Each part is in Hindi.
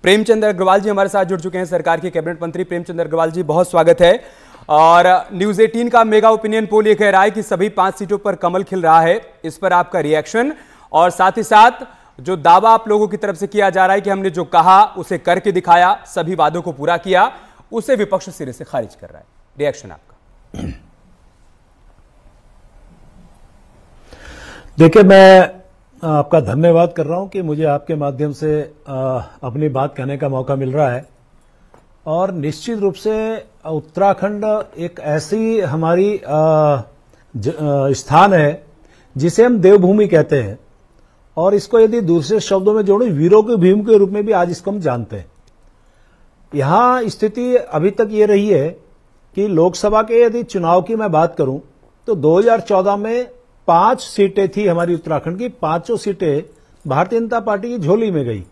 प्रेमचंद अग्रवाल जी हमारे साथ जुड़ चुके हैं, सरकार के कैबिनेट मंत्री। प्रेमचंद अग्रवाल जी, बहुत स्वागत है। और न्यूज 18 का मेगा ओपिनियन पोल ये कह रहा है कि सभी 5 सीटों पर कमल खिल रहा है। इस पर आपका रिएक्शन, और साथ ही साथ जो दावा आप लोगों की तरफ से किया जा रहा है कि हमने जो कहा उसे करके दिखाया, सभी वादों को पूरा किया, उसे विपक्ष सिरे से खारिज कर रहा है। रिएक्शन आपका। देखिए, मैं आपका धन्यवाद कर रहा हूं कि मुझे आपके माध्यम से अपनी बात कहने का मौका मिल रहा है। और निश्चित रूप से उत्तराखंड एक ऐसी हमारी स्थान है जिसे हम देवभूमि कहते हैं, और इसको यदि दूसरे शब्दों में जोड़ें, वीरों की भूमि के रूप में भी आज इसको हम जानते हैं। यहां स्थिति अभी तक ये रही है कि लोकसभा के यदि चुनाव की मैं बात करूं तो 2014 में 5 सीटें थी हमारी उत्तराखंड की, 5 सीटें भारतीय जनता पार्टी की झोली में गई।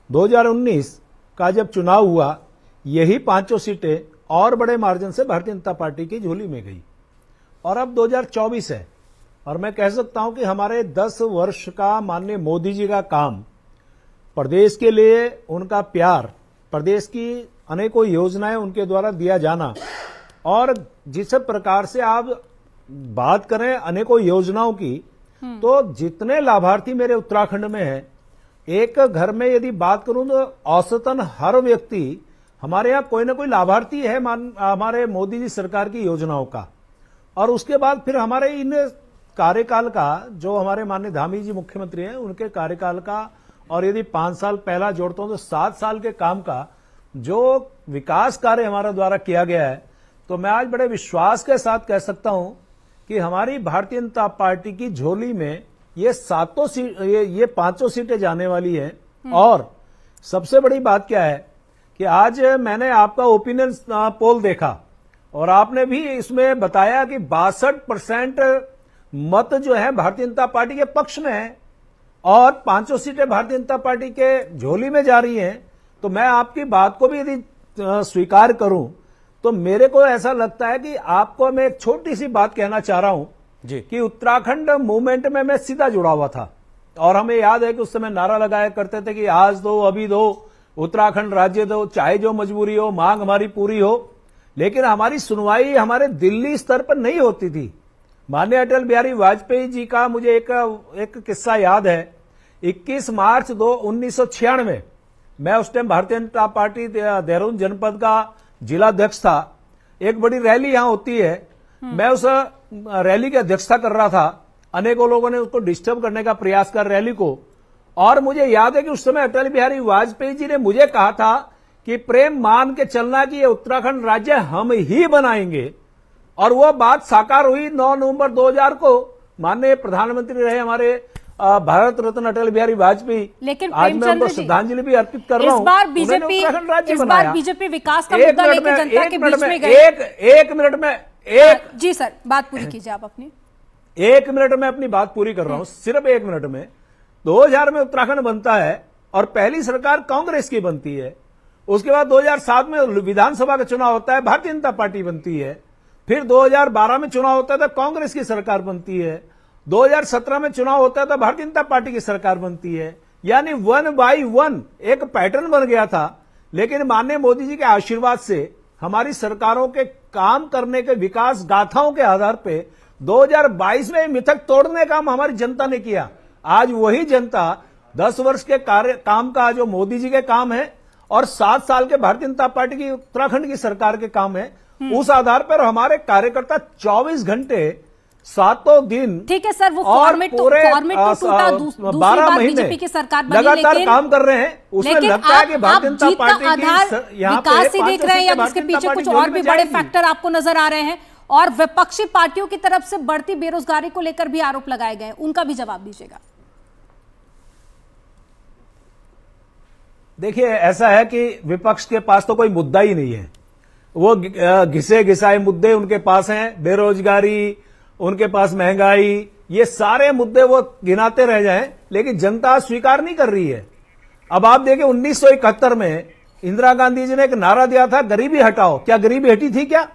2019 का जब चुनाव हुआ, यही 5 सीटें और बड़े मार्जिन से भारतीय जनता पार्टी की झोली में गई। और अब 2024 है, और मैं कह सकता हूं कि हमारे 10 वर्ष का माननीय मोदी जी का काम, प्रदेश के लिए उनका प्यार, प्रदेश की अनेकों योजनाएं उनके द्वारा दिया जाना, और जिस प्रकार से आप बात करें अनेकों योजनाओं की, तो जितने लाभार्थी मेरे उत्तराखंड में हैं, एक घर में यदि बात करूं तो औसतन हर व्यक्ति हमारे यहां कोई ना कोई लाभार्थी है हमारे मोदी जी सरकार की योजनाओं का। और उसके बाद फिर हमारे इन कार्यकाल का, जो हमारे माननीय धामी जी मुख्यमंत्री हैं, उनके कार्यकाल का, और यदि 5 साल पहला जोड़ता हूं तो 7 साल के काम का जो विकास कार्य हमारे द्वारा किया गया है, तो मैं आज बड़े विश्वास के साथ कह सकता हूं कि हमारी भारतीय जनता पार्टी की झोली में ये 5 सीटें जाने वाली हैं। और सबसे बड़ी बात क्या है कि आज मैंने आपका ओपिनियन पोल देखा, और आपने भी इसमें बताया कि 62% मत जो है भारतीय जनता पार्टी के पक्ष में है, और 5 सीटें भारतीय जनता पार्टी के झोली में जा रही हैं। तो मैं आपकी बात को भी यदि स्वीकार करूं तो मेरे को ऐसा लगता है कि आपको मैं एक छोटी सी बात कहना चाह रहा हूं जी, कि उत्तराखंड मूवमेंट में मैं सीधा जुड़ा हुआ था, और हमें याद है कि उस समय नारा लगाया करते थे कि आज दो, अभी दो, उत्तराखंड राज्य दो, चाहे जो मजबूरी हो, मांग हमारी पूरी हो। लेकिन हमारी सुनवाई हमारे दिल्ली स्तर पर नहीं होती थी। माननीय अटल बिहारी वाजपेयी जी का मुझे एक किस्सा याद है। 21 मार्च 1996 मैं उस टाइम भारतीय जनता पार्टी देहरादून जनपद का जिलाध्यक्ष था। एक बड़ी रैली यहां होती है, मैं उस रैली की अध्यक्षता कर रहा था। अनेकों लोगों ने उसको डिस्टर्ब करने का प्रयास कर रैली को, और मुझे याद है कि उस समय अटल बिहारी वाजपेयी जी ने मुझे कहा था कि प्रेम मान के चलना कि ये उत्तराखंड राज्य हम ही बनाएंगे। और वो बात साकार हुई 9 नवंबर 2000 को। माननीय प्रधानमंत्री रहे हमारे भारत रत्न अटल बिहारी वाजपेयी। इस बार बीजेपी विकास का मुद्दा लेकर जनता के बीच में गई। एक मिनट में जी सर, बात पूरी कीजिए आप अपनी। 1 मिनट में अपनी बात पूरी कर रहा हूं, सिर्फ 1 मिनट में। 2000 में उत्तराखंड बनता है, और पहली सरकार कांग्रेस की बनती है। उसके बाद 2007 में विधानसभा का चुनाव होता है, भारतीय जनता पार्टी बनती है। फिर 2012 में चुनाव होता है तो कांग्रेस की सरकार बनती है। 2017 में चुनाव होता है तो भारतीय जनता पार्टी की सरकार बनती है। यानी 1 बाई 1 एक पैटर्न बन गया था। लेकिन माननीय मोदी जी के आशीर्वाद से हमारी सरकारों के काम करने के विकास गाथाओं के आधार पे 2022 में मिथक तोड़ने का काम हमारी जनता ने किया। आज वही जनता 10 वर्ष के काम का जो मोदी जी के काम है, और 7 साल के भारतीय जनता पार्टी की उत्तराखंड की सरकार के काम है, उस आधार पर हमारे कार्यकर्ता 24 घंटे 7 दिन, ठीक है सर, वो फॉर्मेट तो टूटा, 12 महीने बीजेपी की सरकार बनी, लगातार काम कर रहे हैं। उसमें लगता है कि भारतीय जनता पार्टी की विकास ही देख रहे हैं, या इसके पीछे कुछ और भी बड़े फैक्टर आपको नजर आ रहे हैं? और विपक्षी पार्टियों की तरफ से बढ़ती बेरोजगारी को लेकर भी आरोप लगाए गए, उनका भी जवाब दीजिएगा। देखिए, ऐसा है कि विपक्ष के पास तो कोई मुद्दा ही नहीं है। वो घिसे घिसाए मुद्दे उनके पास हैं। बेरोजगारी, उनके पास महंगाई, ये सारे मुद्दे वो गिनाते रह जाएं, लेकिन जनता स्वीकार नहीं कर रही है। अब आप देखिए, 1971 में इंदिरा गांधी जी ने एक नारा दिया था, गरीबी हटाओ। क्या गरीबी हटी थी क्या?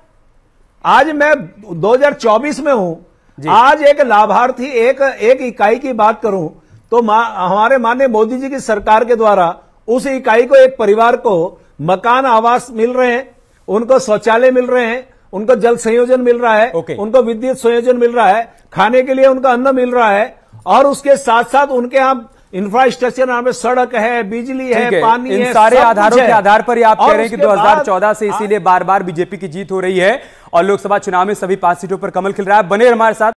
आज मैं 2024 में हूं। आज एक लाभार्थी, एक इकाई की बात करूं तो हमारे माननीय मोदी जी की सरकार के द्वारा उस इकाई को, एक परिवार को मकान आवास मिल रहे हैं, उनको शौचालय मिल रहे हैं, उनको जल संयोजन मिल रहा है, उनको विद्युत संयोजन मिल रहा है, खाने के लिए उनका अन्न मिल रहा है, और उसके साथ साथ उनके यहाँ इंफ्रास्ट्रक्चर, यहाँ पे सड़क है, बिजली है, पानी है, इन सारे आधारों के आधार पर आप कह रहे हैं कि 2014 से इसीलिए बार बार बीजेपी की जीत हो रही है और लोकसभा चुनाव में सभी 5 सीटों पर कमल खिल रहा है। बने हमारे साथ।